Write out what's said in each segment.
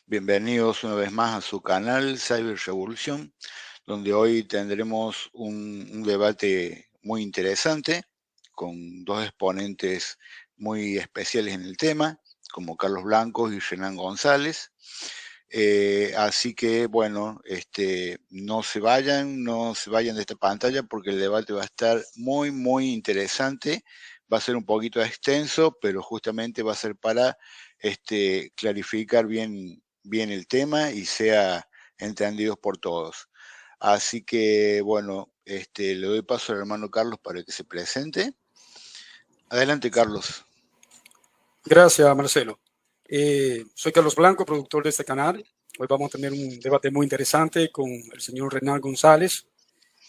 Bienvenidos una vez más a su canal Cyber Revolution, donde hoy tendremos un debate muy interesante con dos exponentes muy especiales en el tema, como Carlos Blancos y Renan González. Así que, bueno, no se vayan de esta pantalla porque el debate va a estar muy interesante. Va a ser un poquito extenso, pero justamente va a ser para clarificar bien el tema y sea entendido por todos. Así que, bueno, le doy paso al hermano Carlos para que se presente. Adelante, Carlos. Gracias, Marcelo. Soy Carlos Blanco, productor de este canal. Hoy vamos a tener un debate muy interesante con el señor Renan González.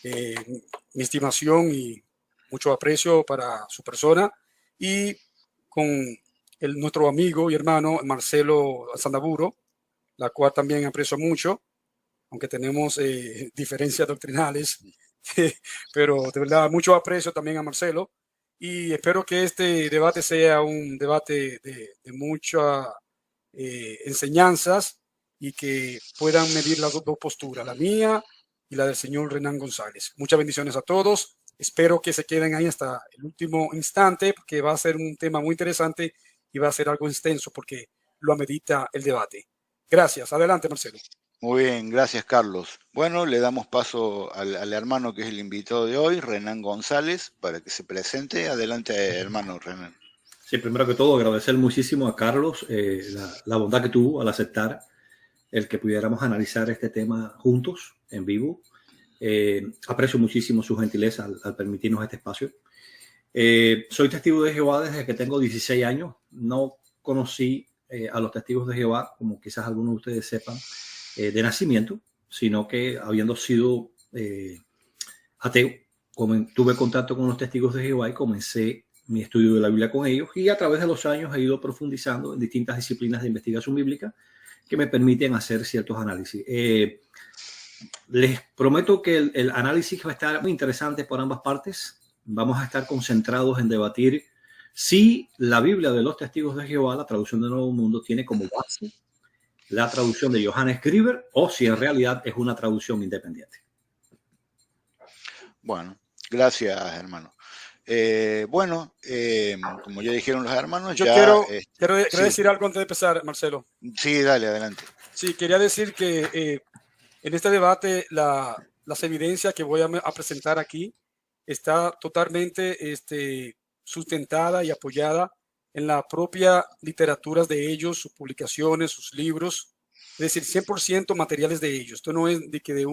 Mi estimación y mucho aprecio para su persona y con nuestro amigo y hermano Marcelo Sandaburo, la cual también aprecio mucho, aunque tenemos diferencias doctrinales, pero de verdad mucho aprecio también a Marcelo y espero que este debate sea un debate de muchas enseñanzas y que puedan medir las dos posturas, la mía y la del señor Renan González. Muchas bendiciones a todos. Espero que se queden ahí hasta el último instante, porque va a ser un tema muy interesante y va a ser algo extenso porque lo amerita el debate. Gracias. Adelante, Marcelo. Muy bien, gracias Carlos. Bueno, le damos paso al hermano que es el invitado de hoy, Renan González, para que se presente. Adelante, hermano Renan. Sí, primero que todo, agradecer muchísimo a Carlos la bondad que tuvo al aceptar el que pudiéramos analizar este tema juntos, en vivo. Aprecio muchísimo su gentileza al permitirnos este espacio. Soy testigo de Jehová desde que tengo 16 años. No conocí a los testigos de Jehová, como quizás algunos de ustedes sepan, de nacimiento, sino que habiendo sido ateo, tuve contacto con los testigos de Jehová y comencé mi estudio de la Biblia con ellos, y a través de los años he ido profundizando en distintas disciplinas de investigación bíblica que me permiten hacer ciertos análisis. Les prometo que el análisis va a estar muy interesante por ambas partes. Vamos a estar concentrados en debatir si la Biblia de los Testigos de Jehová, la traducción del Nuevo Mundo, tiene como base la traducción de Johannes Grieber o si en realidad es una traducción independiente. Bueno, gracias, hermano. Como ya dijeron los hermanos, Yo ya... quiero sí. decir algo antes de empezar, Marcelo. Sí, dale, adelante. Sí, quería decir que en este debate las evidencias que voy a presentar aquí está totalmente sustentada y apoyada en la propia literatura de ellos, sus publicaciones, sus libros, es decir, 100% materiales de ellos. Esto no es de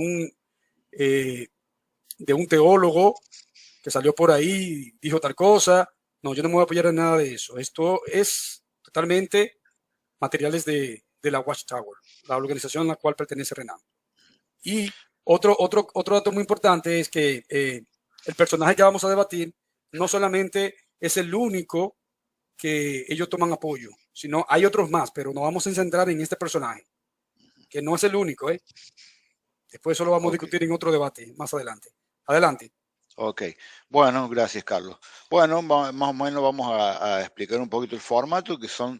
un teólogo que salió por ahí y dijo tal cosa. No, yo no me voy a apoyar en nada de eso. Esto es totalmente materiales de la Watchtower, la organización a la cual pertenece Renan. Y otro dato muy importante es que el personaje que vamos a debatir no solamente es el único que ellos toman apoyo, sino hay otros más, pero nos vamos a centrar en este personaje, que no es el único. Después eso lo vamos a discutir en otro debate más adelante. Adelante. Ok, bueno, gracias Carlos. Bueno, más o menos vamos a explicar un poquito el formato, que son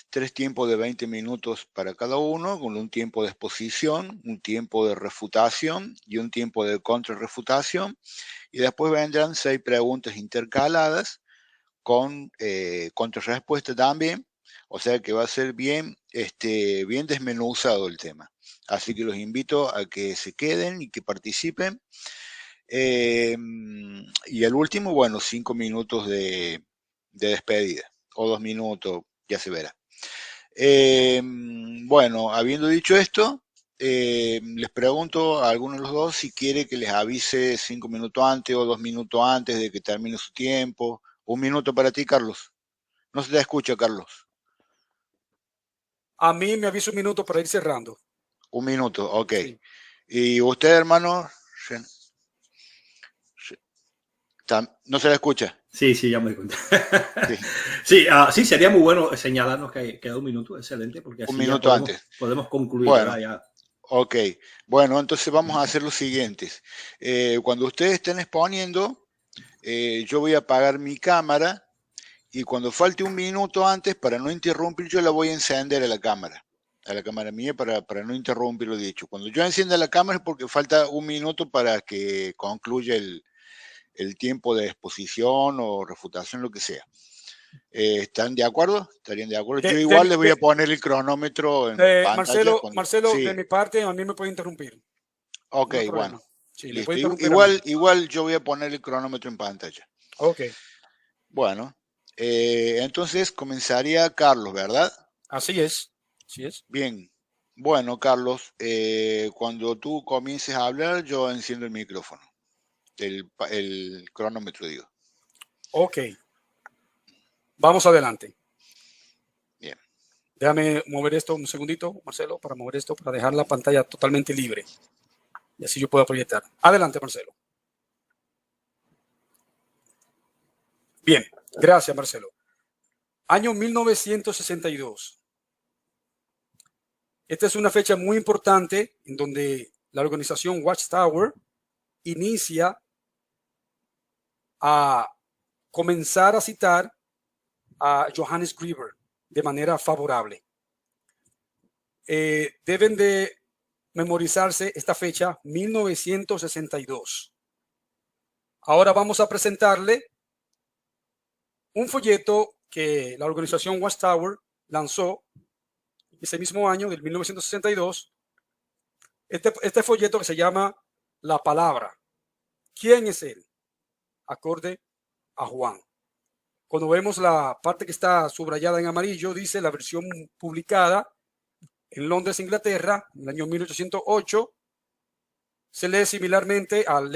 3 tiempos de 20 minutos para cada uno, con un tiempo de exposición, un tiempo de refutación y un tiempo de contrarrefutación. Y después vendrán 6 preguntas intercaladas con contrarrespuesta también. O sea que va a ser bien desmenuzado el tema. Así que los invito a que se queden y que participen. Y el último, bueno, 5 minutos de despedida, o 2 minutos, ya se verá. Bueno, habiendo dicho esto, les pregunto a alguno de los dos si quiere que les avise 5 minutos antes o 2 minutos antes de que termine su tiempo. 1 minuto para ti, Carlos. No se te escucha, Carlos. A mí me avisa 1 minuto para ir cerrando. 1 minuto, ok. Sí. ¿Y usted, hermano? ¿No se le escucha? Sí, ya me di cuenta. Sí. Sí, sería muy bueno señalarnos que queda 1 minuto, excelente, porque así 1 minuto podemos concluir. Bueno, ya. Ok, bueno, entonces vamos a hacer lo siguiente. Cuando ustedes estén exponiendo, yo voy a apagar mi cámara y cuando falte 1 minuto antes, para no interrumpir, yo la voy a encender a la cámara. a la cámara mía para no interrumpir lo dicho. Cuando yo encienda la cámara es porque falta 1 minuto para que concluya el tiempo de exposición o refutación, lo que sea. ¿Están de acuerdo? ¿Estarían de acuerdo? Yo igual les voy a poner el cronómetro en pantalla. Marcelo, sí. de mi parte, a mí me puede interrumpir. Ok, no bueno. Sí, listo. Igual yo voy a poner el cronómetro en pantalla. Ok. Bueno, entonces comenzaría Carlos, ¿verdad? Así es. Así es. Bien. Bueno, Carlos, cuando tú comiences a hablar, yo enciendo el micrófono. El cronómetro, digo. Ok. Vamos adelante. Bien. Déjame mover esto un segundito, Marcelo, para mover esto, para dejar la pantalla totalmente libre. Y así yo puedo proyectar. Adelante, Marcelo. Bien, gracias, Marcelo. Año 1962. Esta es una fecha muy importante en donde la organización Watchtower inicia a comenzar a citar a Johannes Grieber de manera favorable. Deben de memorizarse esta fecha, 1962. Ahora vamos a presentarle un folleto que la organización Watchtower lanzó ese mismo año, del 1962. Este folleto que se llama La Palabra. ¿Quién es él? Acorde a Juan. Cuando vemos la parte que está subrayada en amarillo, dice la versión publicada en Londres, Inglaterra, en el año 1808. Se lee similarmente al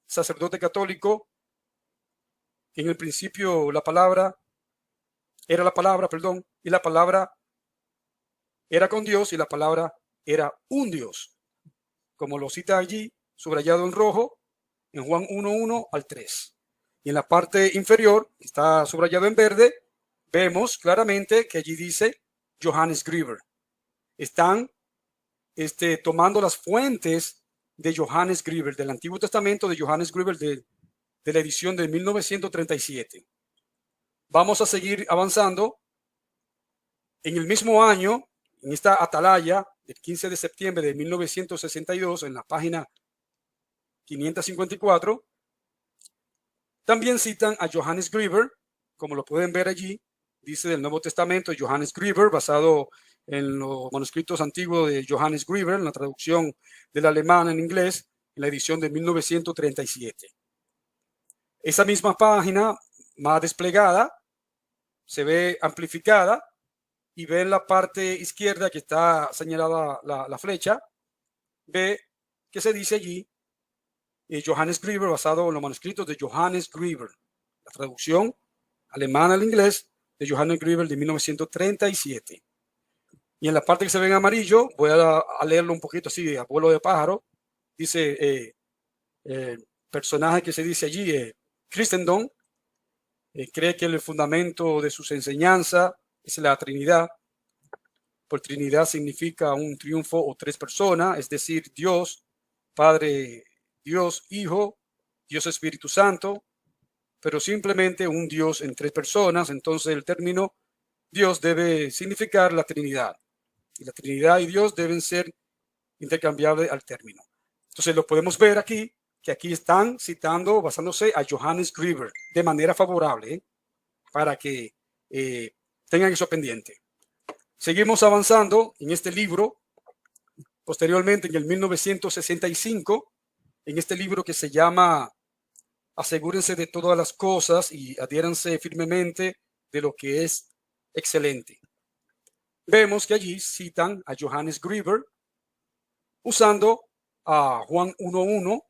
sacerdote católico. En el principio la palabra, y la palabra era con Dios y la palabra era un Dios. Como lo cita allí, subrayado en rojo, en Juan 1:1 al 3. Y en la parte inferior, que está subrayado en verde, vemos claramente que allí dice Johannes Grieber. Están tomando las fuentes de Johannes Grieber, del Antiguo Testamento de Johannes Grieber, de la edición de 1937. Vamos a seguir avanzando. En el mismo año, en esta atalaya del 15 de septiembre de 1962, en la página 554, también citan a Johannes Grieber, como lo pueden ver allí, dice del Nuevo Testamento, Johannes Grieber, basado en los manuscritos antiguos de Johannes Grieber, en la traducción del alemán en inglés, en la edición de 1937. Esa misma página, más desplegada, se ve amplificada y ve en la parte izquierda que está señalada la flecha, ve que se dice allí Johannes Grieber, basado en los manuscritos de Johannes Grieber, la traducción alemana al inglés de Johannes Grieber de 1937. Y en la parte que se ve en amarillo, voy a leerlo un poquito así, a vuelo de pájaro, dice personaje que se dice allí, Christendom, cree que el fundamento de sus enseñanzas es la Trinidad. Por Trinidad significa un triunfo o tres personas, es decir, Dios, Padre, Dios, Hijo, Dios Espíritu Santo, pero simplemente un Dios en tres personas. Entonces el término Dios debe significar la Trinidad. Y la Trinidad y Dios deben ser intercambiables al término. Entonces lo podemos ver aquí, que aquí están citando, basándose a Johannes Grieber de manera favorable, para que tengan eso pendiente. Seguimos avanzando en este libro. Posteriormente, en el 1965, en este libro que se llama Asegúrense de todas las cosas y adhiéranse firmemente de lo que es excelente. Vemos que allí citan a Johannes Grieber usando a Juan 1:1,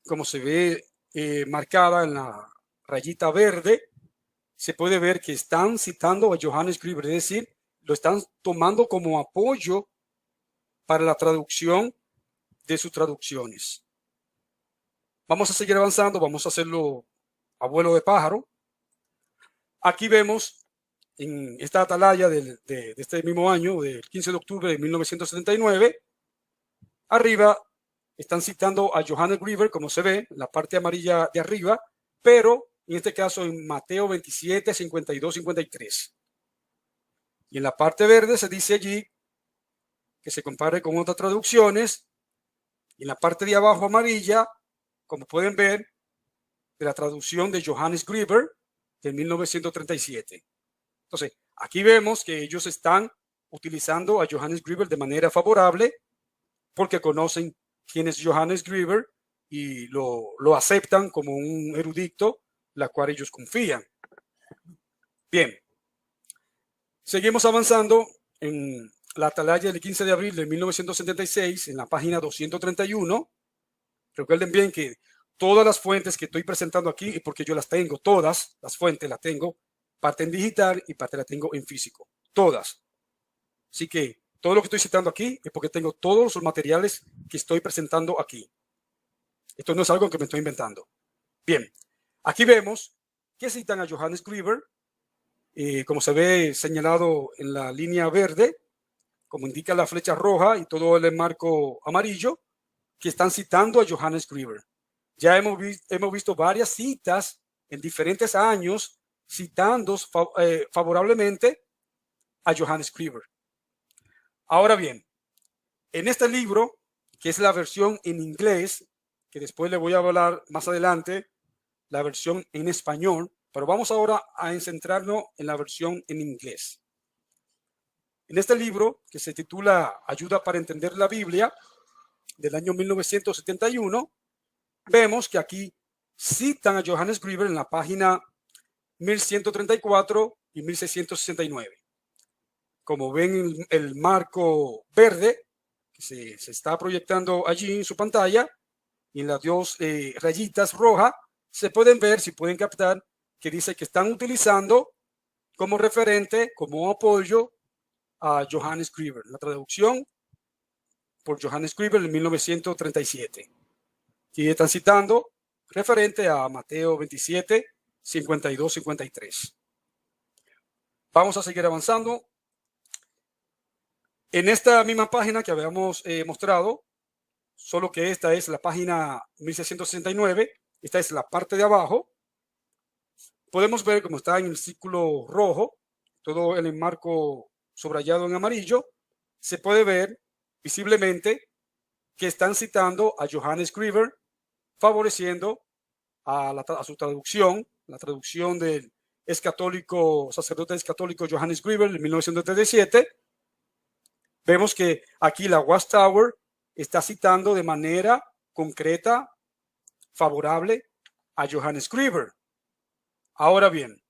como se ve marcada en la rayita verde. Se puede ver que están citando a Johannes Grieber, es decir, lo están tomando como apoyo para la traducción de sus traducciones. Vamos a seguir avanzando, vamos a hacerlo a vuelo de pájaro. Aquí vemos en esta atalaya de este mismo año, del 15 de octubre de 1979, arriba están citando a Johannes Grieber, como se ve, en la parte amarilla de arriba, pero en este caso en Mateo 27, 52, 53. Y en la parte verde se dice allí que se compare con otras traducciones. Y en la parte de abajo amarilla, como pueden ver, de la traducción de Johannes Grieber de 1937. Entonces, aquí vemos que ellos están utilizando a Johannes Grieber de manera favorable porque conocen quién es Johannes Grieber y lo aceptan como un erudito, la cual ellos confían. Bien, seguimos avanzando en la atalaya del 15 de abril de 1976, en la página 231. Recuerden bien que todas las fuentes que estoy presentando aquí, y porque yo las tengo, todas las fuentes las tengo, parte en digital y parte la tengo en físico, todas. Así que todo lo que estoy citando aquí es porque tengo todos los materiales que estoy presentando aquí. Esto no es algo que me estoy inventando. Bien, aquí vemos que citan a Johannes Grieber, como se ve señalado en la línea verde, como indica la flecha roja y todo el marco amarillo, que están citando a Johannes Grieber. Ya hemos visto varias citas en diferentes años citando favorablemente a Johannes Grieber. Ahora bien, en este libro, que es la versión en inglés, que después le voy a hablar más adelante, la versión en español, pero vamos ahora a centrarnos en la versión en inglés. En este libro, que se titula Ayuda para entender la Biblia, del año 1971, vemos que aquí citan a Johannes Grieber en la página 1134 y 1669. Como ven el marco verde que se está proyectando allí en su pantalla, y en las dos rayitas rojas, se pueden ver, si pueden captar, que dice que están utilizando como referente, como apoyo a Johannes Grieber, la traducción por Johannes Grieber en 1937. Y están citando referente a Mateo 27, 52, 53. Vamos a seguir avanzando. En esta misma página que habíamos mostrado, solo que esta es la página 1669, esta es la parte de abajo, podemos ver cómo está en el círculo rojo, todo el marco subrayado en amarillo, se puede ver visiblemente que están citando a Johannes Grieber, favoreciendo a su traducción, la traducción del sacerdote católico Johannes Grieber en 1937. Vemos que aquí la Watchtower está citando de manera concreta, favorable a Johannes Grieber. Ahora bien,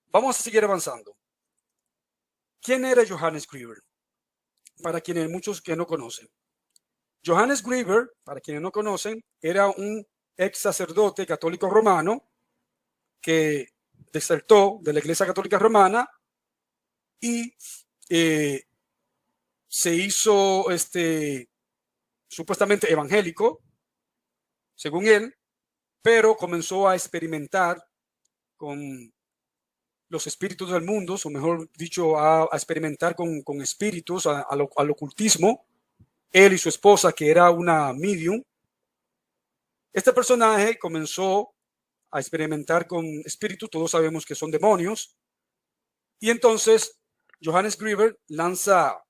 vamos a seguir avanzando. ¿Quién era Johannes Grieber? Para quienes muchos que no conocen. Johannes Grieber, para quienes no conocen, era un ex sacerdote católico romano que desertó de la Iglesia Católica Romana y se hizo supuestamente evangélico, según él, pero comenzó a experimentar con los espíritus del mundo, o mejor dicho, a experimentar con espíritus, al ocultismo. Él y su esposa, que era una medium. Este personaje comenzó a experimentar con espíritus, todos sabemos que son demonios. Y entonces Johannes Grieber lanza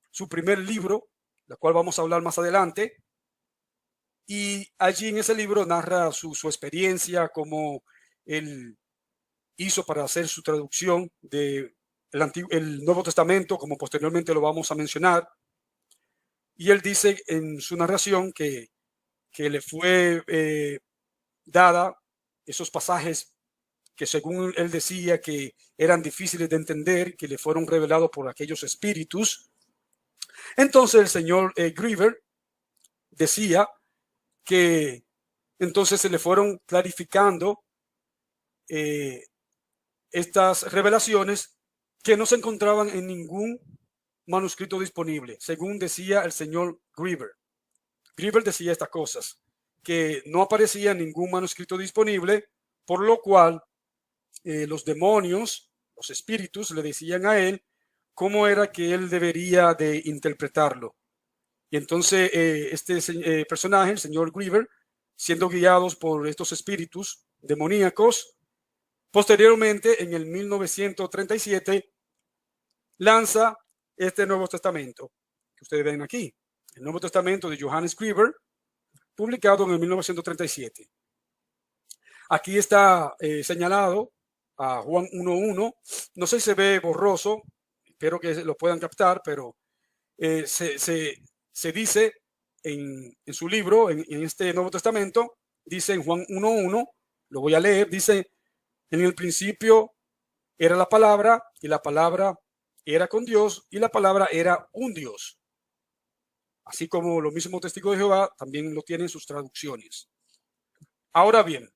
su primer libro, del cual vamos a hablar más adelante. Y allí en ese libro narra su experiencia, cómo él hizo para hacer su traducción del Nuevo Testamento, como posteriormente lo vamos a mencionar. Y él dice en su narración que le fue dada esos pasajes que según él decía que eran difíciles de entender, que le fueron revelados por aquellos espíritus. Entonces el señor Grieber decía que entonces se le fueron clarificando estas revelaciones que no se encontraban en ningún manuscrito disponible, según decía el señor Grieber. Grieber decía estas cosas, que no aparecía ningún manuscrito disponible, por lo cual los demonios, los espíritus, le decían a él cómo era que él debería de interpretarlo. Y entonces este personaje, el señor Grieber, siendo guiados por estos espíritus demoníacos, posteriormente, en el 1937, lanza este Nuevo Testamento, que ustedes ven aquí, el Nuevo Testamento de Johannes Grieber, publicado en el 1937. Aquí está señalado a Juan 1.1. No sé si se ve borroso, espero que lo puedan captar, pero se dice en su libro, en este Nuevo Testamento, dice en Juan 1.1, lo voy a leer, dice: en el principio era la palabra, y la palabra era con Dios, y la palabra era un Dios. Así como los mismos testigos de Jehová también lo tienen en sus traducciones. Ahora bien,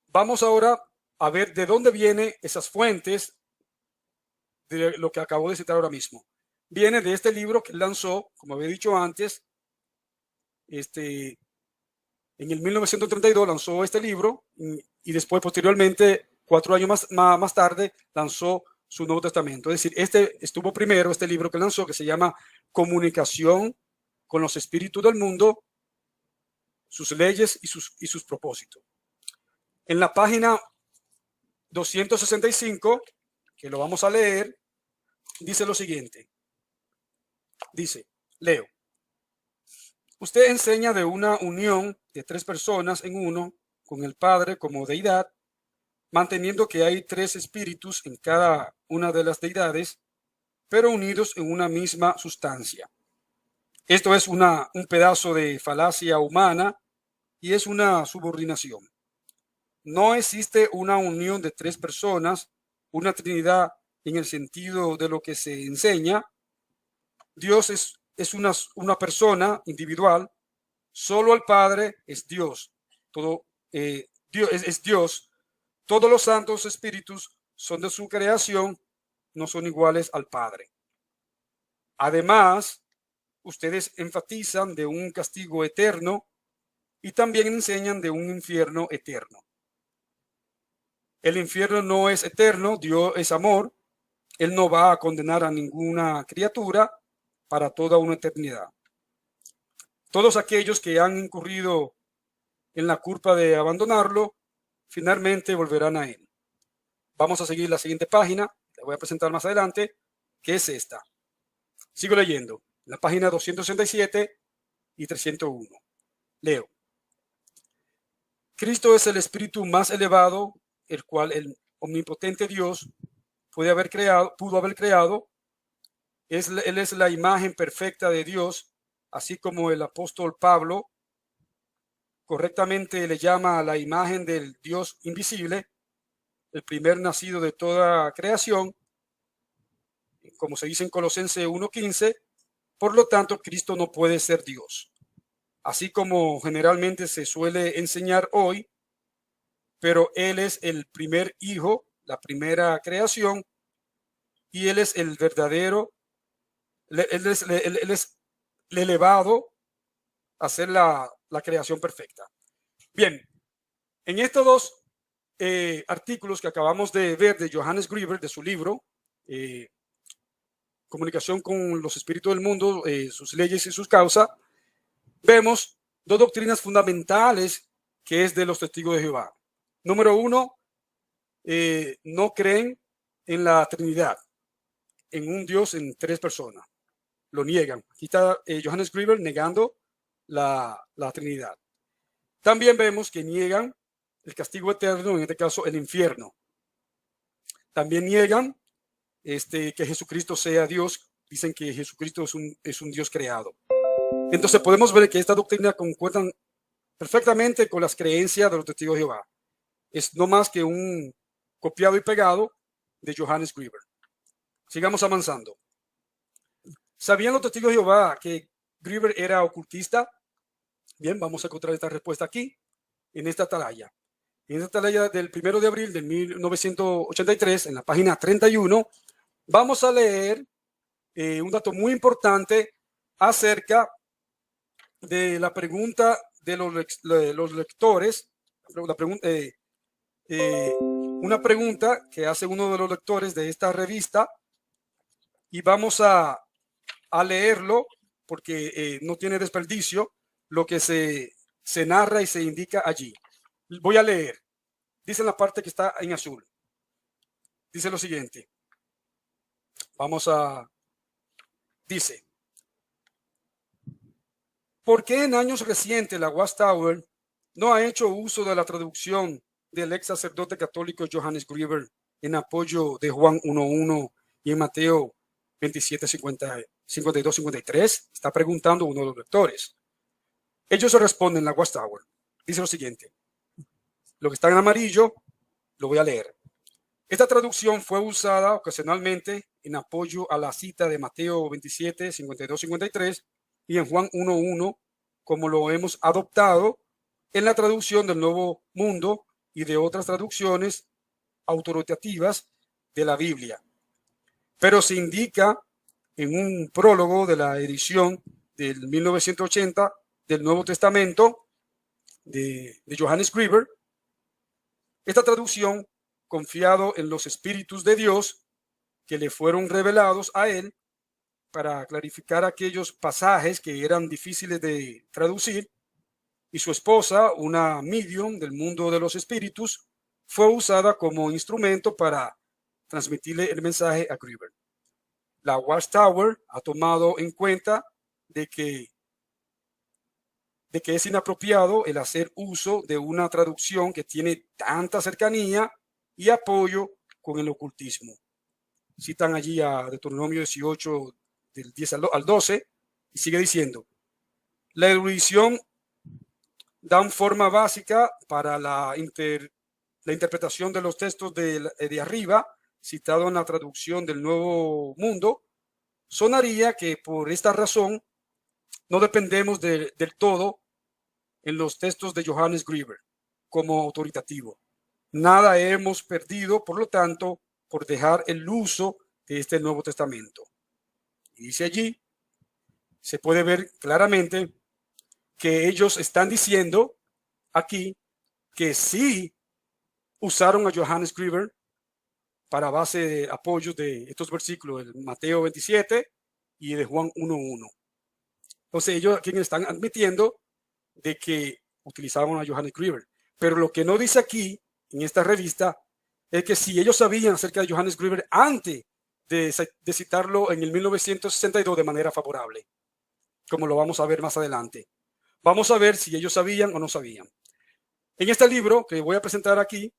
vamos ahora a ver de dónde vienen esas fuentes de lo que acabo de citar ahora mismo. Viene de este libro que lanzó, como había dicho antes, en el 1932 lanzó este libro, y después, posteriormente, 4 años más tarde, lanzó su Nuevo Testamento. Es decir, estuvo primero este libro que lanzó, que se llama Comunicación con los Espíritus del Mundo, sus leyes y sus propósitos. En la página 265, que lo vamos a leer, dice lo siguiente. Dice, leo: usted enseña de una unión de 3 personas en uno, con el Padre como deidad, manteniendo que hay 3 espíritus en cada una de las deidades, pero unidos en una misma sustancia. Esto es un pedazo de falacia humana y es una subordinación. No existe una unión de 3 personas, una trinidad en el sentido de lo que se enseña. Dios es una persona individual. Solo el Padre es Dios. Dios es Dios. Todos los santos espíritus son de su creación, no son iguales al Padre. Además, ustedes enfatizan de un castigo eterno y también enseñan de un infierno eterno. El infierno no es eterno, Dios es amor. Él no va a condenar a ninguna criatura para toda una eternidad. Todos aquellos que han incurrido en la culpa de abandonarlo, finalmente volverán a él. Vamos a seguir la siguiente página, la voy a presentar más adelante, que es esta. Sigo leyendo, la página 267 y 301. Leo: Cristo es el espíritu más elevado, el cual el omnipotente Dios pudo haber creado. Él es la imagen perfecta de Dios, así como el apóstol Pablo correctamente le llama a la imagen del Dios invisible, el primer nacido de toda creación, como se dice en Colosenses 1:15. Por lo tanto, Cristo no puede ser Dios, así como generalmente se suele enseñar hoy, pero Él es el primer hijo, la primera creación, y Él es el verdadero, Él es el elevado a ser la creación perfecta. Bien, en estos 2 artículos que acabamos de ver de Johannes Grieber, de su libro, Comunicación con los Espíritus del Mundo, sus leyes y sus causas, vemos 2 doctrinas fundamentales que es de los testigos de Jehová. Número 1, no creen en la Trinidad, en un Dios en 3 personas. Lo niegan. Aquí está Johannes Grieber negando la Trinidad. También vemos que niegan el castigo eterno, en este caso el infierno. También niegan que Jesucristo sea Dios. Dicen que Jesucristo es un Dios creado. Entonces podemos ver que esta doctrina concuerda perfectamente con las creencias de los testigos de Jehová. Es no más que un copiado y pegado de Johannes Grieber. Sigamos avanzando. ¿Sabían los testigos de Jehová que Grieber era ocultista? Bien, vamos a encontrar esta respuesta aquí, en esta atalaya. En esta atalaya del 1 de abril de 1983, en la página 31, vamos a leer un dato muy importante acerca de la pregunta de los lectores, una pregunta que hace uno de los lectores de esta revista, y vamos a leerlo porque no tiene desperdicio lo que se narra y se indica allí. Voy a leer. Dice en la parte que está en azul. Dice lo siguiente. Vamos a Dice, ¿por qué en años recientes la Watchtower no ha hecho uso de la traducción del ex sacerdote católico Johannes Grieber en apoyo de Juan 1.1 y en Mateo 27:52-53? Está preguntando uno de los lectores. Ellos responden, la Watchtower dice lo siguiente. Lo que está en amarillo lo voy a leer. Esta traducción fue usada ocasionalmente en apoyo a la cita de Mateo 27:52-53 y en Juan 1.1, como lo hemos adoptado en la traducción del Nuevo Mundo y de otras traducciones autoritativas de la Biblia. Pero se indica en un prólogo de la edición del 1980 del Nuevo Testamento de Johannes Grieber, esta traducción, confiado en los espíritus de Dios que le fueron revelados a él para clarificar aquellos pasajes que eran difíciles de traducir, y su esposa, una medium del mundo de los espíritus, fue usada como instrumento para transmitirle el mensaje a Grieber. La Watchtower ha tomado en cuenta de que es inapropiado el hacer uso de una traducción que tiene tanta cercanía y apoyo con el ocultismo. Citan allí a Deuteronomio 18, del 10 al 12, y sigue diciendo, la erudición dan forma básica para la interpretación de los textos de arriba, citado en la traducción del Nuevo Mundo. Sonaría que por esta razón no dependemos del todo en los textos de Johannes Grieber como autoritativo. Nada hemos perdido, por lo tanto, por dejar el uso de este Nuevo Testamento. Y dice allí, se puede ver claramente que ellos están diciendo aquí que sí usaron a Johannes Grieber para base de apoyos de estos versículos de Mateo 27 y de Juan 1.1. Entonces ellos aquí están admitiendo de que utilizaban a Johannes Grieber. Pero lo que no dice aquí, en esta revista, es que si ellos sabían acerca de Johannes Grieber antes de citarlo en el 1962 de manera favorable, como lo vamos a ver más adelante. Vamos a ver si ellos sabían o no sabían. En este libro que voy a presentar aquí,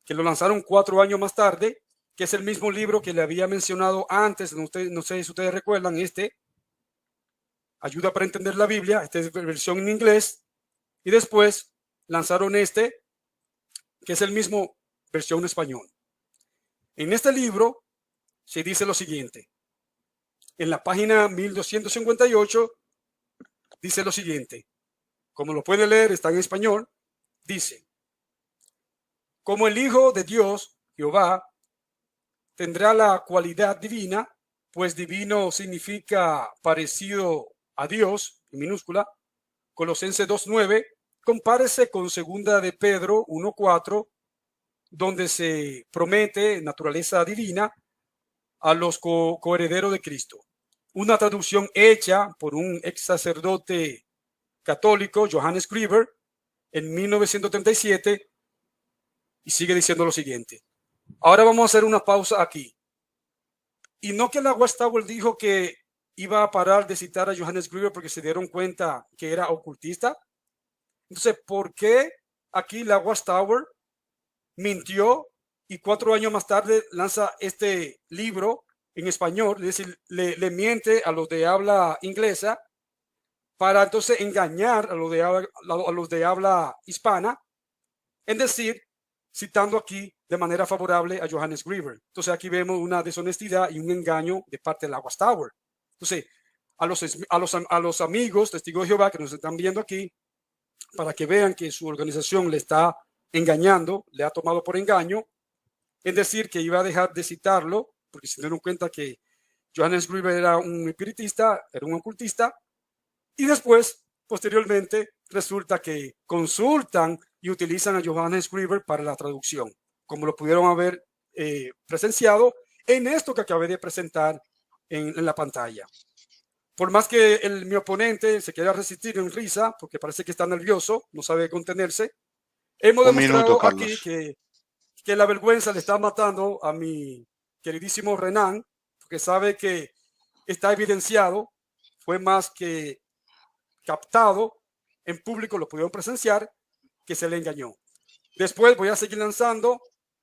que lo lanzaron 4 años más tarde, que es el mismo libro que le había mencionado antes, no sé si ustedes recuerdan, Ayuda para entender la Biblia, esta es versión en inglés, y después lanzaron que es el mismo versión en español. En este libro se dice lo siguiente. En la página 1258 dice lo siguiente. Como lo puede leer, está en español. Dice, como el Hijo de Dios, Jehová, tendrá la cualidad divina, pues divino significa parecido a Dios, en minúscula. Colosenses 2.9, compárese con 2 de Pedro 1.4, donde se promete naturaleza divina a los coherederos de Cristo. Una traducción hecha por un ex sacerdote católico, Johannes Grieber, en 1937, y sigue diciendo lo siguiente. Ahora vamos a hacer una pausa aquí. Y no que la Watchtower dijo que iba a parar de citar a Johannes Grieber porque se dieron cuenta que era ocultista. Entonces, ¿por qué aquí la Watchtower mintió y 4 años más tarde lanza este libro en español? Es decir, le miente a los de habla inglesa para entonces engañar a los de habla hispana, es decir, citando aquí de manera favorable a Johannes Grieber. Entonces aquí vemos una deshonestidad y un engaño de parte de la Watchtower. Entonces, a los amigos testigos de Jehová que nos están viendo aquí, para que vean que su organización le está engañando, le ha tomado por engaño, es decir, que iba a dejar de citarlo, porque se dieron cuenta que Johannes Grieber era un espiritista, era un ocultista, y después, posteriormente, resulta que consultan y utilizan a Johannes Grieber para la traducción, como lo pudieron haber presenciado en esto que acabé de presentar en la pantalla. Por más que mi oponente se quiera resistir en risa, porque parece que está nervioso, no sabe contenerse, hemos demostrado aquí que la vergüenza le está matando a mi queridísimo Renan, porque sabe que está evidenciado, fue más que captado, en público lo pudieron presenciar, que se le engañó. Después voy a seguir lanzando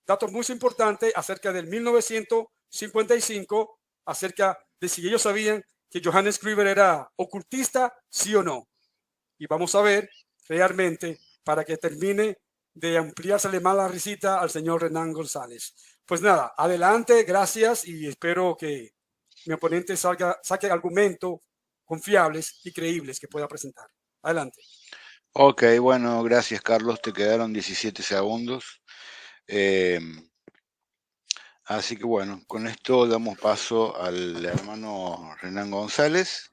datos muy importantes acerca del 1955, acerca de si ellos sabían que Johannes Grieber era ocultista, sí o no. Y vamos a ver realmente, para que termine de ampliársele más la risita al señor Hernán González. Pues nada, adelante, gracias, y espero que mi oponente saque argumentos confiables y creíbles que pueda presentar. Adelante. Ok, bueno, gracias Carlos, te quedaron 17 segundos. Así que bueno, con esto damos paso al hermano Hernán González.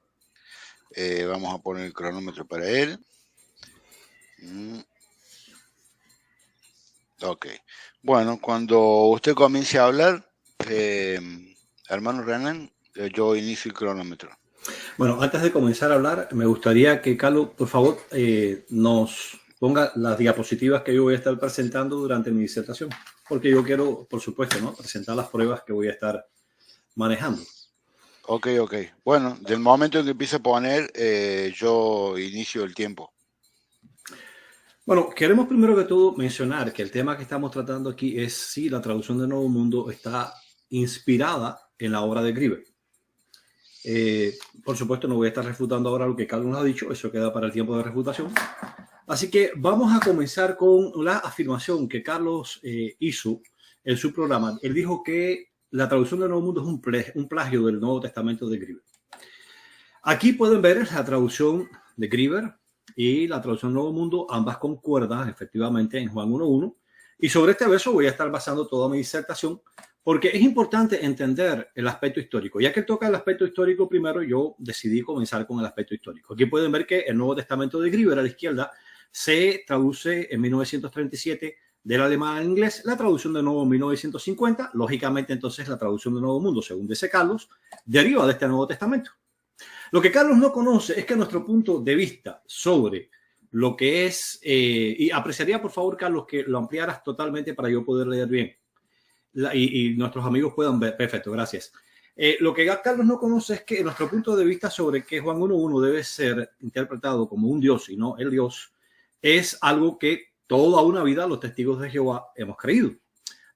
Vamos a poner el cronómetro para él. Ok, bueno, cuando usted comience a hablar, hermano Hernán, yo inicio el cronómetro. Bueno, antes de comenzar a hablar, me gustaría que Carlos, por favor, nos ponga las diapositivas que yo voy a estar presentando durante mi disertación, porque yo quiero, por supuesto, ¿no?, presentar las pruebas que voy a estar manejando. Ok. Bueno, del momento en que empiece a poner, yo inicio el tiempo. Bueno, queremos primero que todo mencionar que el tema que estamos tratando aquí es si la traducción de Nuevo Mundo está inspirada en la obra de Grieber. Por supuesto, no voy a estar refutando ahora lo que Carlos nos ha dicho, eso queda para el tiempo de refutación. Así que vamos a comenzar con la afirmación que Carlos hizo en su programa. Él dijo que la traducción del Nuevo Mundo es un plagio del Nuevo Testamento de Grieber. Aquí pueden ver la traducción de Grieber y la traducción del Nuevo Mundo, ambas concuerdan efectivamente en Juan 1:1. Y sobre este verso voy a estar basando toda mi disertación, porque es importante entender el aspecto histórico. Ya que toca el aspecto histórico primero, yo decidí comenzar con el aspecto histórico. Aquí pueden ver que el Nuevo Testamento de Grieber a la izquierda se traduce en 1937 del alemán al inglés, la traducción de nuevo en 1950. Lógicamente, entonces, la traducción de Nuevo Mundo, según dice Carlos, deriva de este Nuevo Testamento. Lo que Carlos no conoce es que nuestro punto de vista sobre lo que es, y apreciaría, por favor, Carlos, que lo ampliaras totalmente para yo poder leer bien. Y nuestros amigos puedan ver. Perfecto, gracias. Lo que Carlos no conoce es que nuestro punto de vista sobre que Juan 1:1 debe ser interpretado como un Dios y no el Dios es algo que toda una vida los testigos de Jehová hemos creído.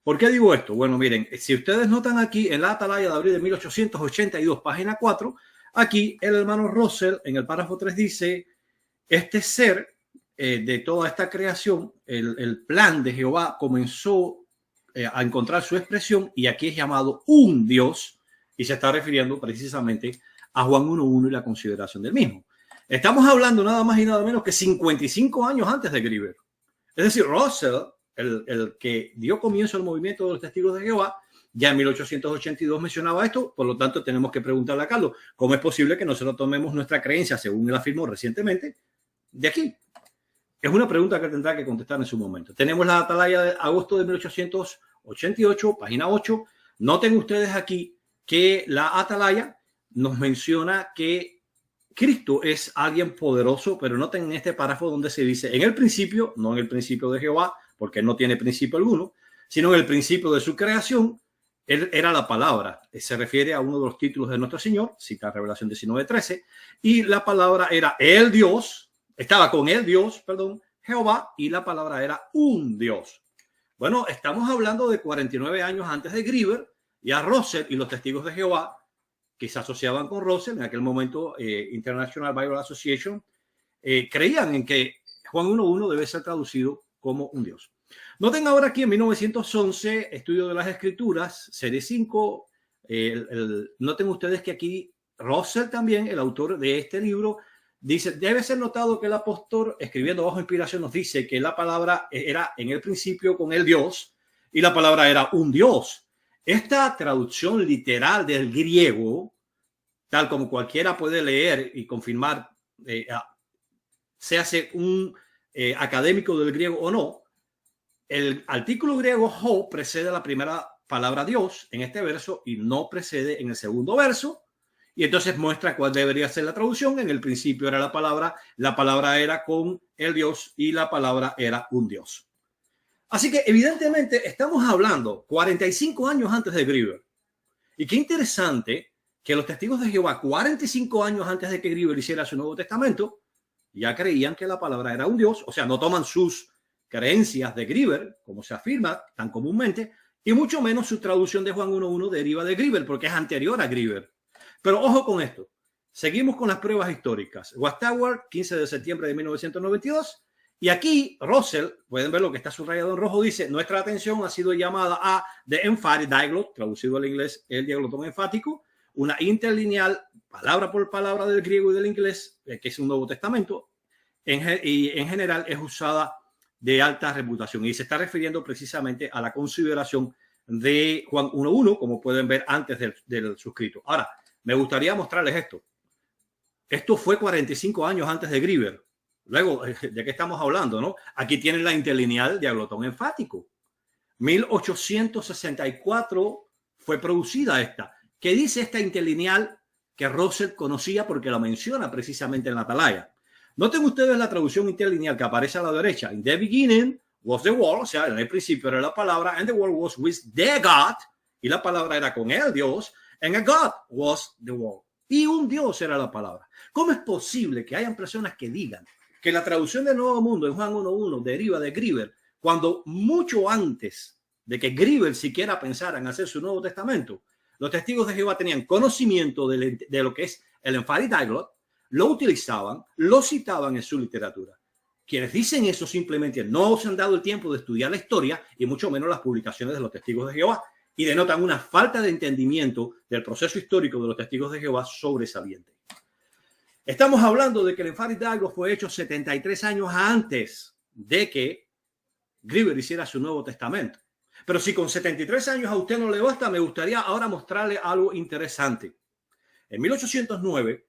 ¿Por qué digo esto? Bueno, miren, si ustedes notan aquí en la Atalaya de abril de 1882, página 4, aquí el hermano Russell en el párrafo 3 dice, este ser de toda esta creación, el plan de Jehová comenzó a encontrar su expresión y aquí es llamado un Dios y se está refiriendo precisamente a Juan 1:1 y la consideración del mismo. Estamos hablando nada más y nada menos que 55 años antes de Grieber. Es decir, Russell, el que dio comienzo al movimiento de los testigos de Jehová, ya en 1882 mencionaba esto, por lo tanto tenemos que preguntarle a Carlos, ¿cómo es posible que nosotros tomemos nuestra creencia, según él afirmó recientemente, de aquí? Es una pregunta que tendrá que contestar en su momento. Tenemos la Atalaya de agosto de 1888, página 8. Noten ustedes aquí que la Atalaya nos menciona que Cristo es alguien poderoso, pero noten en este párrafo donde se dice en el principio, no en el principio de Jehová, porque no tiene principio alguno, sino en el principio de su creación, él era la palabra. Se refiere a uno de los títulos de nuestro Señor, cita Revelación 19:13, y la palabra era el Dios, estaba con el Dios, perdón, Jehová, y la palabra era un Dios. Bueno, estamos hablando de 49 años antes de Grieber, y a Russell y los testigos de Jehová, que se asociaban con Russell, en aquel momento International Bible Association, creían en que Juan 1:1 debe ser traducido como un Dios. Noten ahora aquí en 1911, Estudio de las Escrituras, serie 5, noten ustedes que aquí Russell también, el autor de este libro, dice, debe ser notado que el apóstol, escribiendo bajo inspiración, nos dice que la palabra era en el principio con el Dios y la palabra era un Dios. Esta traducción literal del griego, tal como cualquiera puede leer y confirmar, se hace un académico del griego o no, el artículo griego ho precede la primera palabra Dios en este verso y no precede en el segundo verso. Y entonces muestra cuál debería ser la traducción. En el principio era la palabra era con el Dios y la palabra era un Dios. Así que evidentemente estamos hablando 45 años antes de Grieber. Y qué interesante que los testigos de Jehová, 45 años antes de que Grieber hiciera su Nuevo Testamento, ya creían que la palabra era un Dios, o sea, no toman sus creencias de Grieber, como se afirma tan comúnmente, y mucho menos su traducción de Juan 1.1 deriva de Grieber, porque es anterior a Grieber. Pero ojo con esto, seguimos con las pruebas históricas. Wattower, 15 de septiembre de 1992, y aquí Russell, pueden ver lo que está subrayado en rojo, dice, nuestra atención ha sido llamada a The Emphatic Diaglot, traducido al inglés, el diaglotón enfático, una interlineal, palabra por palabra del griego y del inglés, que es un Nuevo Testamento, y en general es usada de alta reputación y se está refiriendo precisamente a la consideración de Juan 1.1, como pueden ver antes del suscrito. Ahora, me gustaría mostrarles esto. Esto fue 45 años antes de Grieber. Luego, ¿de qué estamos hablando, no? Aquí tienen la interlineal diaglotón enfático. 1864 fue producida esta. ¿Qué dice esta interlineal que Russell conocía porque la menciona precisamente en la atalaya? Noten ustedes la traducción interlineal que aparece a la derecha. In the beginning was the word, o sea, en el principio era la palabra, and the word was with the God, y la palabra era con el Dios, and a God was the word. Y un Dios era la palabra. ¿Cómo es posible que hayan personas que digan que la traducción del Nuevo Mundo en Juan 1.1 deriva de Grieber, cuando mucho antes de que Grieber siquiera pensara en hacer su Nuevo Testamento, los testigos de Jehová tenían conocimiento de lo que es el Emphatic Diaglot, lo utilizaban, lo citaban en su literatura? Quienes dicen eso simplemente no se han dado el tiempo de estudiar la historia y mucho menos las publicaciones de los testigos de Jehová, y denotan una falta de entendimiento del proceso histórico de los testigos de Jehová sobresaliente. Estamos hablando de que el Emphatic Diaglot fue hecho 73 años antes de que Grieber hiciera su Nuevo Testamento. Pero si con 73 años a usted no le basta, me gustaría ahora mostrarle algo interesante. En 1809,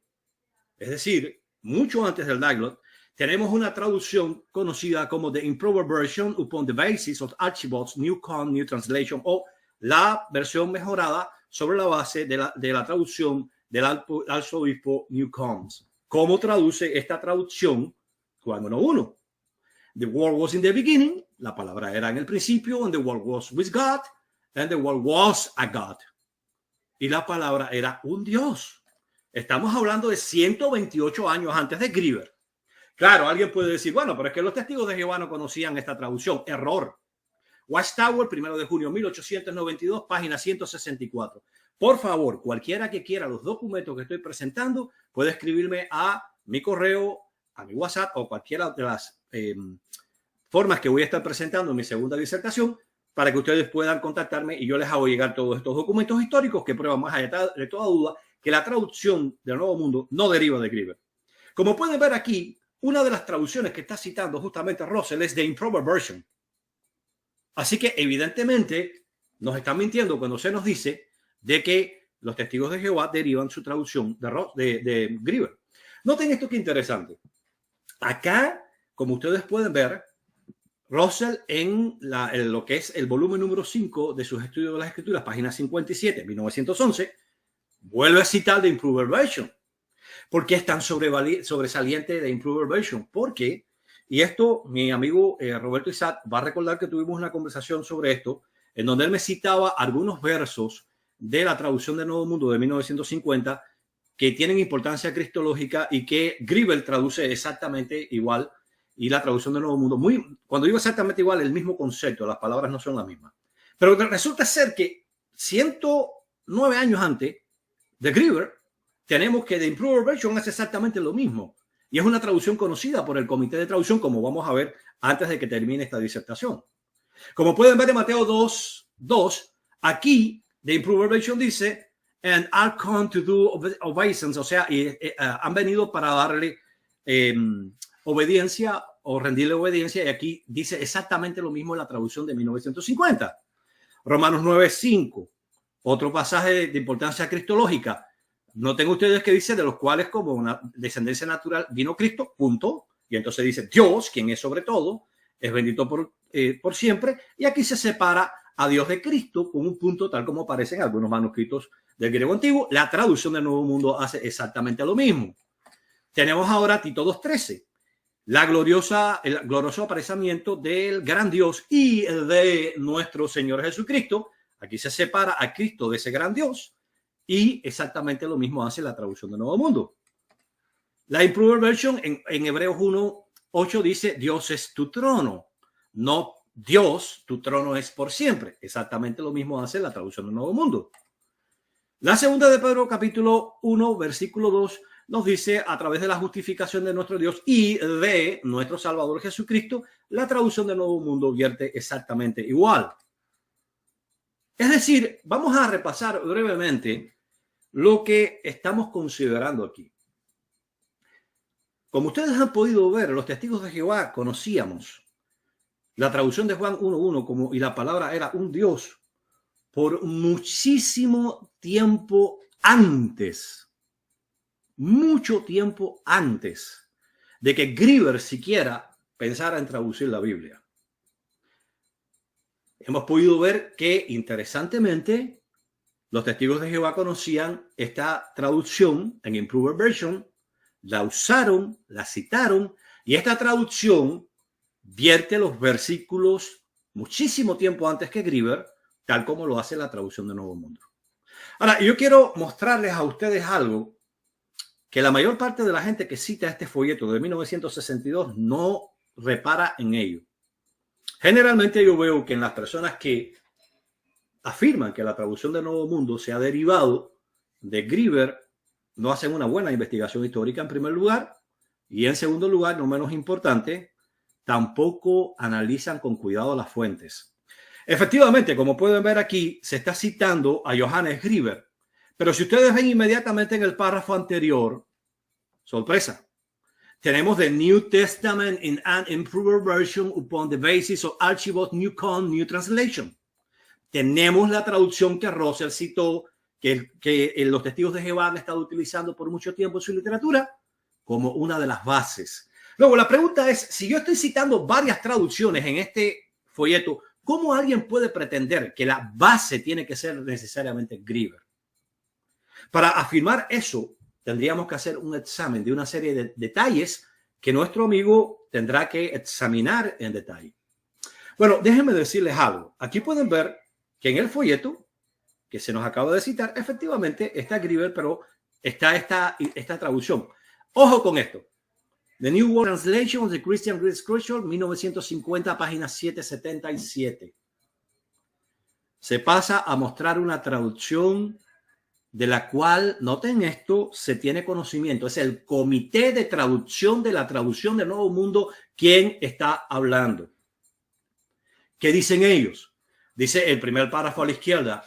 es decir, mucho antes del Diaglot, tenemos una traducción conocida como The Improved Version upon the basis of Archibald's New Translation, o la versión mejorada sobre la base de la traducción del arzobispo Newcombs. ¿Cómo traduce esta traducción Juan 1.1? The word was in the beginning, la palabra era en el principio, and the word was with God, and the word was a God. Y la palabra era un Dios. Estamos hablando de 128 años antes de Grieber. Claro, alguien puede decir, bueno, pero es que los testigos de Jehová no conocían esta traducción. Error. Wattower, 1 de junio de 1892, página 164. Por favor, cualquiera que quiera los documentos que estoy presentando, puede escribirme a mi correo, a mi WhatsApp o cualquiera de las formas que voy a estar presentando en mi segunda disertación para que ustedes puedan contactarme y yo les hago llegar todos estos documentos históricos que prueban más allá de toda duda que la traducción del Nuevo Mundo no deriva de Grieber. Como pueden ver aquí, una de las traducciones que está citando justamente Russell es The Improved Version. Así que evidentemente nos están mintiendo cuando se nos dice de que los testigos de Jehová derivan su traducción de Grieber. Noten esto que interesante. Acá, como ustedes pueden ver, Russell en lo que es el volumen número 5 de sus estudios de las escrituras, página 57, 1911, vuelve a citar The Improved Version. ¿Por qué es tan sobresaliente The Improved Version? Porque, y esto mi amigo Roberto Isaac va a recordar que tuvimos una conversación sobre esto, en donde él me citaba algunos versos de la traducción del Nuevo Mundo de 1950 que tienen importancia cristológica y que Grieber traduce exactamente igual, y la traducción del Nuevo Mundo, cuando digo exactamente igual, el mismo concepto, las palabras no son las mismas. Pero resulta ser que 109 años antes de Grieber, tenemos que The Improved Version hace exactamente lo mismo. Y es una traducción conocida por el comité de traducción, como vamos a ver antes de que termine esta disertación. Como pueden ver en Mateo 2, aquí The Improved Version dice, and are come to do obeisance, o sea, han venido para darle obediencia o rendirle obediencia, y aquí dice exactamente lo mismo en la traducción de 1950. Romanos 9:5, otro pasaje de importancia cristológica. Noten ustedes que dice, de los cuales como una descendencia natural vino Cristo, punto. Y entonces dice, Dios, quien es sobre todo, es bendito por siempre. Y aquí se separa a Dios de Cristo con un punto, tal como aparece en algunos manuscritos del griego antiguo. La traducción del Nuevo Mundo hace exactamente lo mismo. Tenemos ahora Tito 2:13. El glorioso aparecimiento del gran Dios y el de nuestro Señor Jesucristo. Aquí se separa a Cristo de ese gran Dios. Y exactamente lo mismo hace la traducción de Nuevo Mundo. La Improved Version en Hebreos 1:8 dice: Dios es tu trono. No Dios, tu trono es por siempre. Exactamente lo mismo hace la traducción de Nuevo Mundo. La segunda de Pedro, capítulo 1, versículo 2, nos dice: a través de la justificación de nuestro Dios y de nuestro Salvador Jesucristo, la traducción de Nuevo Mundo vierte exactamente igual. Es decir, vamos a repasar brevemente lo que estamos considerando aquí. Como ustedes han podido ver, los testigos de Jehová conocíamos la traducción de Juan 1:1 y la palabra era un Dios por muchísimo tiempo antes, mucho tiempo antes de que Grieber siquiera pensara en traducir la Biblia. Hemos podido ver que, interesantemente, los testigos de Jehová conocían esta traducción en Improved Version, la usaron, la citaron, y esta traducción vierte los versículos muchísimo tiempo antes que Grieber, tal como lo hace la traducción de Nuevo Mundo. Ahora, yo quiero mostrarles a ustedes algo que la mayor parte de la gente que cita este folleto de 1962 no repara en ello. Generalmente yo veo que en las personas que afirman que la traducción de Nuevo Mundo se ha derivado de Grieber, no hacen una buena investigación histórica en primer lugar, y en segundo lugar, no menos importante, tampoco analizan con cuidado las fuentes. Efectivamente, como pueden ver aquí, se está citando a Johannes Grieber, pero si ustedes ven inmediatamente en el párrafo anterior, sorpresa, tenemos the New Testament in an improved version upon the basis of Archibald Newcomb New Translation. Tenemos la traducción que Russell citó, que los testigos de Jehová han estado utilizando por mucho tiempo en su literatura, como una de las bases. Luego, la pregunta es, si yo estoy citando varias traducciones en este folleto, ¿cómo alguien puede pretender que la base tiene que ser necesariamente Grieber? Para afirmar eso, tendríamos que hacer un examen de una serie de detalles que nuestro amigo tendrá que examinar en detalle. Bueno, déjenme decirles algo. Aquí pueden ver que en el folleto que se nos acaba de citar, efectivamente está Grieber, pero está esta traducción. Ojo con esto. The New World Translation of the Christian Greek Scripture, 1950, página 777. Se pasa a mostrar una traducción de la cual, noten esto, se tiene conocimiento. Es el Comité de Traducción de la Traducción del Nuevo Mundo quien está hablando. ¿Qué dicen ellos? Dice el primer párrafo a la izquierda: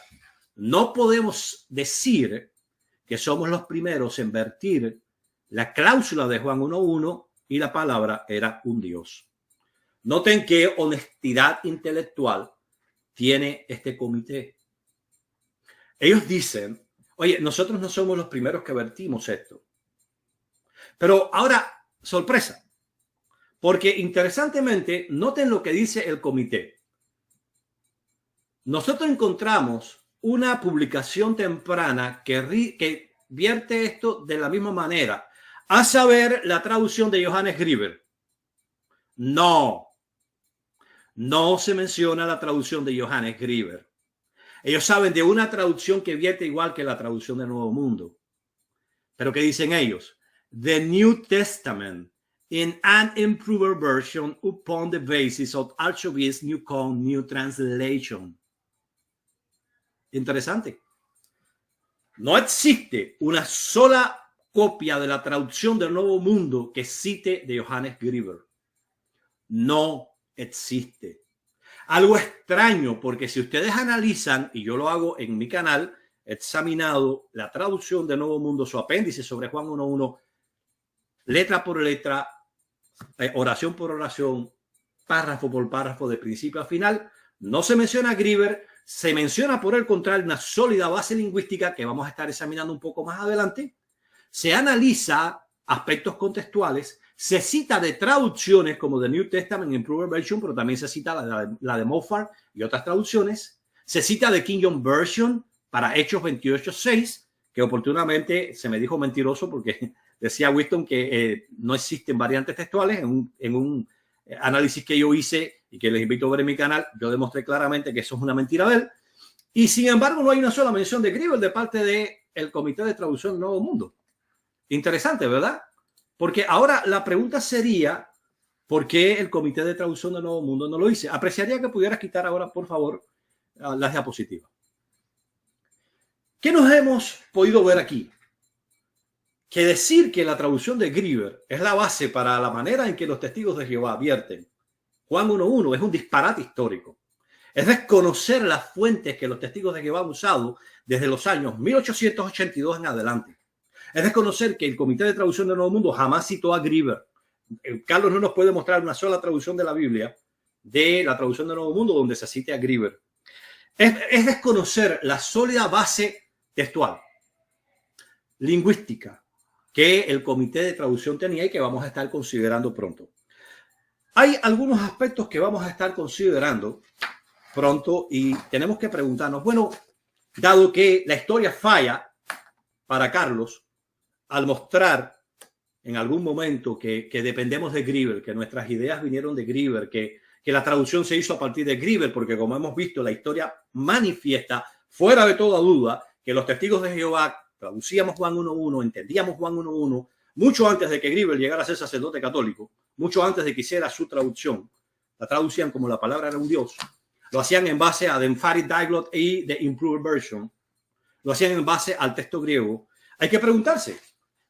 no podemos decir que somos los primeros en vertir la cláusula de Juan 1:1 y la palabra era un Dios. Noten qué honestidad intelectual tiene este comité. Ellos dicen: oye, nosotros no somos los primeros que vertimos esto. Pero ahora, sorpresa, porque interesantemente, noten lo que dice el comité. Nosotros encontramos una publicación temprana que vierte esto de la misma manera, a saber, la traducción de Johannes Grieber. No se menciona la traducción de Johannes Grieber. Ellos saben de una traducción que vierte igual que la traducción de Nuevo Mundo. Pero ¿qué dicen ellos? The New Testament in an improved version upon the basis of Archibald Newcomb New Translation. Interesante. No existe una sola copia de la traducción del Nuevo Mundo que cite de Johannes Grieber. No existe. Algo extraño, porque si ustedes analizan, y yo lo hago en mi canal, he examinado la traducción de Nuevo Mundo, su apéndice sobre Juan 1:1, letra por letra, oración por oración, párrafo por párrafo, de principio a final, no se menciona a Grieber. Se menciona, por el contrario, una sólida base lingüística que vamos a estar examinando un poco más adelante. Se analiza aspectos contextuales, se cita de traducciones como The New Testament Improved Version, pero también se cita la de Moffat y otras traducciones. Se cita de King James Version para Hechos 28:6, que oportunamente se me dijo mentiroso porque decía Winston que no existen variantes textuales. En un análisis que yo hice y que les invito a ver en mi canal, yo demostré claramente que eso es una mentira de él. Y sin embargo, no hay una sola mención de Grieber de parte de el Comité de Traducción del Nuevo Mundo. Interesante, ¿verdad? Porque ahora la pregunta sería, ¿por qué el Comité de Traducción del Nuevo Mundo no lo hizo? Apreciaría que pudieras quitar ahora, por favor, las diapositivas. ¿Qué nos hemos podido ver aquí? Que decir que la traducción de Greeber es la base para la manera en que los testigos de Jehová advierten Juan 1.1 es un disparate histórico. Es desconocer las fuentes que los testigos de Jehová han usado desde los años 1882 en adelante. Es desconocer que el Comité de Traducción del Nuevo Mundo jamás citó a Greeber. Carlos no nos puede mostrar una sola traducción de la Biblia, de la traducción del Nuevo Mundo, donde se cite a Greeber. Es desconocer la sólida base textual, lingüística, que el Comité de Traducción tenía y que vamos a estar considerando pronto. Hay algunos aspectos que vamos a estar considerando pronto y tenemos que preguntarnos, bueno, dado que la historia falla para Carlos al mostrar en algún momento que dependemos de Greeber, que nuestras ideas vinieron de Greeber, que la traducción se hizo a partir de Greeber, porque como hemos visto, la historia manifiesta, fuera de toda duda, que los testigos de Jehová traducíamos Juan 1.1, entendíamos Juan 1.1, mucho antes de que Greeber llegara a ser sacerdote católico, mucho antes de que hiciera su traducción. La traducían como la palabra era un Dios. Lo hacían en base a The Emphatic Dialogue y The Improved Version. Lo hacían en base al texto griego. Hay que preguntarse,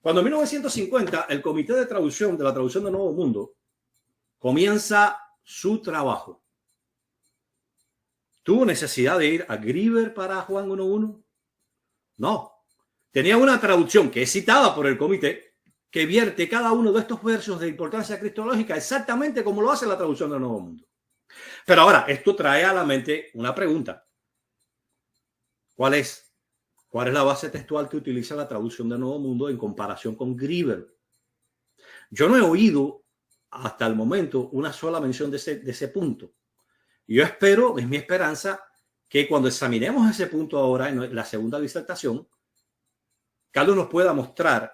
cuando en 1950 el Comité de Traducción de la Traducción del Nuevo Mundo comienza su trabajo, ¿tuvo necesidad de ir a Greeber para Juan 1.1? No. Tenía una traducción que es citada por el comité que vierte cada uno de estos versos de importancia cristológica exactamente como lo hace la traducción del Nuevo Mundo. Pero ahora, esto trae a la mente una pregunta. ¿Cuál es la base textual que utiliza la traducción del Nuevo Mundo en comparación con Greeber? Yo no he oído hasta el momento una sola mención de ese punto. Yo espero, es mi esperanza, que cuando examinemos ese punto ahora en la segunda disertación, Carlos nos pueda mostrar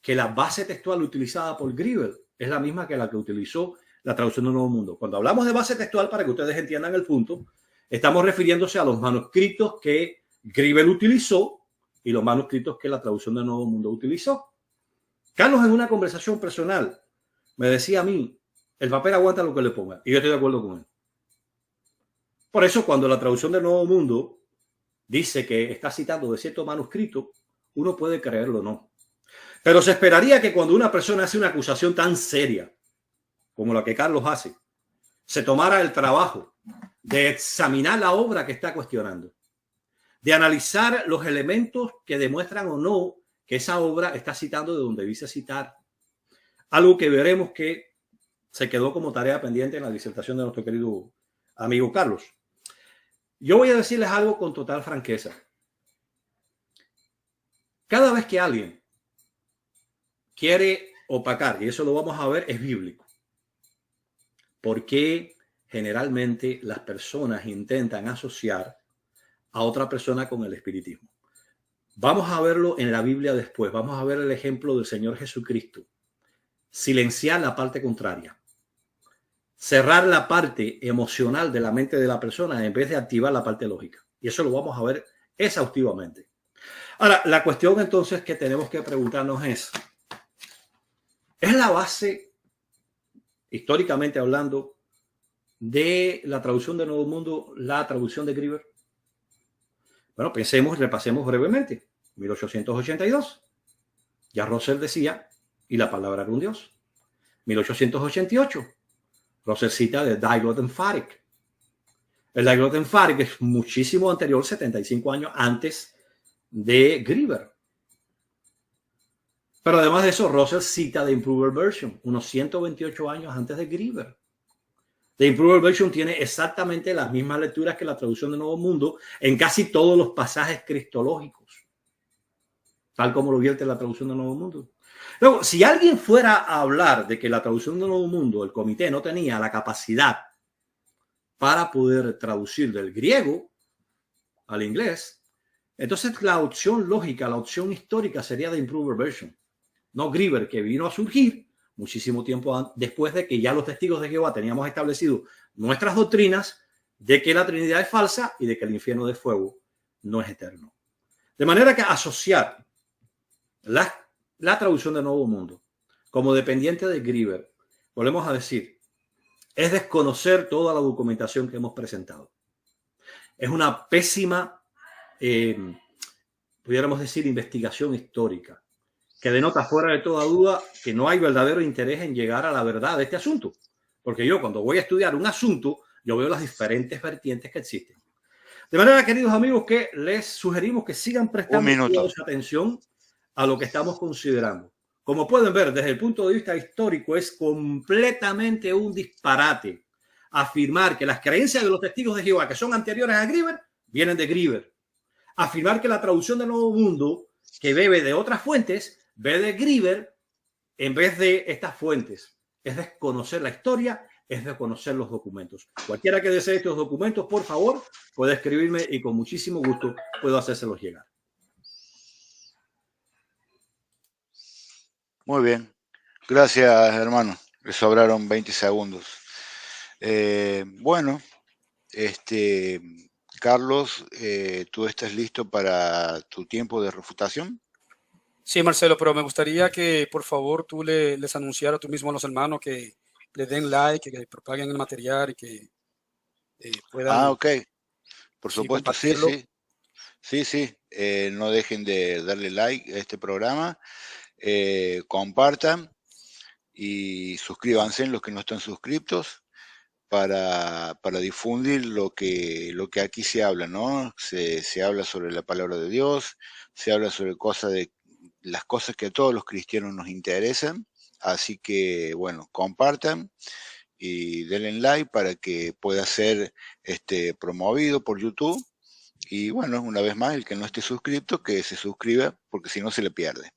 que la base textual utilizada por Greeber es la misma que la que utilizó la traducción del Nuevo Mundo. Cuando hablamos de base textual, para que ustedes entiendan el punto, estamos refiriéndose a los manuscritos que Greeber utilizó y los manuscritos que la traducción del Nuevo Mundo utilizó. Carlos, en una conversación personal, me decía a mí, el papel aguanta lo que le ponga, y yo estoy de acuerdo con él. Por eso, cuando la traducción del Nuevo Mundo dice que está citando de cierto manuscrito, uno puede creerlo o no. Pero se esperaría que cuando una persona hace una acusación tan seria como la que Carlos hace, se tomara el trabajo de examinar la obra que está cuestionando, de analizar los elementos que demuestran o no que esa obra está citando de donde dice citar. Algo que veremos que se quedó como tarea pendiente en la disertación de nuestro querido amigo Carlos. Yo voy a decirles algo con total franqueza. Cada vez que alguien quiere opacar, y eso lo vamos a ver, es bíblico. ¿Por qué generalmente las personas intentan asociar a otra persona con el espiritismo? Vamos a verlo en la Biblia después. Vamos a ver el ejemplo del Señor Jesucristo. Silenciar la parte contraria. Cerrar la parte emocional de la mente de la persona en vez de activar la parte lógica. Y eso lo vamos a ver exhaustivamente. Ahora, la cuestión entonces que tenemos que preguntarnos ¿es la base, históricamente hablando, de la traducción del Nuevo Mundo, la traducción de Greeber? Bueno, repasemos brevemente. 1882. Ya Russell decía, y la palabra era un Dios. 1888. Russell cita de Dialogue Emphatic. El Dialogue Emphatic es muchísimo anterior, 75 años antes de Greeber. Pero además de eso, Russell cita The Improved Version, unos 128 años antes de Greeber. The Improved Version tiene exactamente las mismas lecturas que la traducción del Nuevo Mundo en casi todos los pasajes cristológicos, tal como lo vierte la traducción del Nuevo Mundo. Luego, si alguien fuera a hablar de que la traducción del Nuevo Mundo, el comité no tenía la capacidad para poder traducir del griego al inglés, entonces la opción lógica, la opción histórica sería The Improved Version. No Greeber, que vino a surgir muchísimo tiempo después de que ya los testigos de Jehová teníamos establecido nuestras doctrinas de que la Trinidad es falsa y de que el infierno de fuego no es eterno. De manera que asociar la traducción de Nuevo Mundo como dependiente de Grieber, volvemos a decir, es desconocer toda la documentación que hemos presentado. Es una pésima, pudiéramos decir, investigación histórica, que denota fuera de toda duda que no hay verdadero interés en llegar a la verdad de este asunto. Porque yo, cuando voy a estudiar un asunto, yo veo las diferentes vertientes que existen. De manera, queridos amigos, que les sugerimos que sigan prestando atención a lo que estamos considerando. Como pueden ver, desde el punto de vista histórico, es completamente un disparate afirmar que las creencias de los testigos de Jehová, que son anteriores a Grieber, vienen de Grieber. Afirmar que la traducción del Nuevo Mundo, que bebe de otras fuentes, bebe de Grieber en vez de estas fuentes. Es desconocer la historia, es desconocer los documentos. Cualquiera que desee estos documentos, por favor, puede escribirme y con muchísimo gusto puedo hacérselos llegar. Muy bien. Gracias, hermano. Le sobraron 20 segundos. Bueno, Carlos, ¿tú estás listo para tu tiempo de refutación? Sí, Marcelo, pero me gustaría que por favor tú les anunciara tú mismo a los hermanos que le den like, que propaguen el material y que puedan. Ah, ok. Por supuesto, sí. No dejen de darle like a este programa. Compartan y suscríbanse los que no están suscriptos para difundir lo que aquí se habla, ¿no? Se habla sobre la palabra de Dios, se habla sobre las cosas que a todos los cristianos nos interesan, así que bueno, compartan y denle like para que pueda ser promovido por YouTube. Y bueno, una vez más, el que no esté suscrito, que se suscriba, porque si no se le pierde.